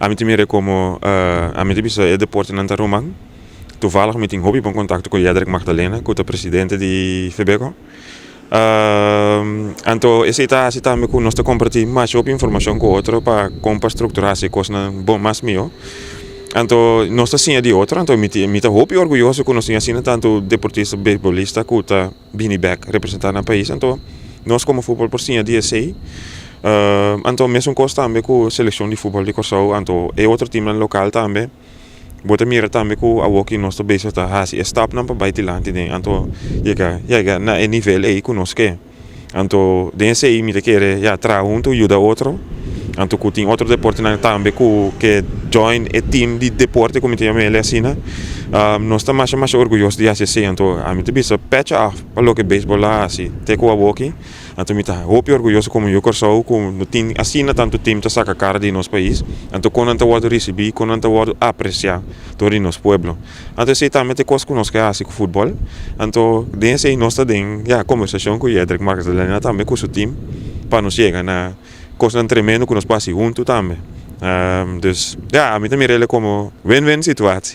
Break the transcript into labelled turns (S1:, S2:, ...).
S1: A mim também como a mim também é deporte na Tarumang. Toevallig met een hobby van contact com Jedrik Magdalena, com o presidente de FEBECO. Então, esse está me com nós compartilhar mais informação com outro para como estruturar as coisas na bom mais melhor. Então, nós está assim de outro, então me tá hobby orgulhoso com nós assim tanto deportista, beisbolista, que está bini back representando o país. Então, nós como futebol por cima de esse então mesmo coisa também com a seleção de futebol de Corsau, então é outro time local também. Bota mira também com a walking nós também está assim stop não para baixo lá entende então chega na nível aí com nós que então desse aí me te quer já trazer junto ajuda outro então que tem outro deporte também que join o time de deporte como te chama assim né nós estamos mais orgulhosos de assim então a mim te bisa patch off para o que beisebol lá assim te com a walking então me tá hope orgulhoso como eu Corsau com no time assim na tanto time tá saca cara de nosso país então quando anta word receber quando anta word apreciar todo nosso pueblo então se também te coisa com nós que assim com futebol então desse aí nós tá tem já conversação com Jedrik Magdalena também com o time para nos chegar na coisa tremendo que nós passe junto também dus ja a mim também ele como win-win situatie.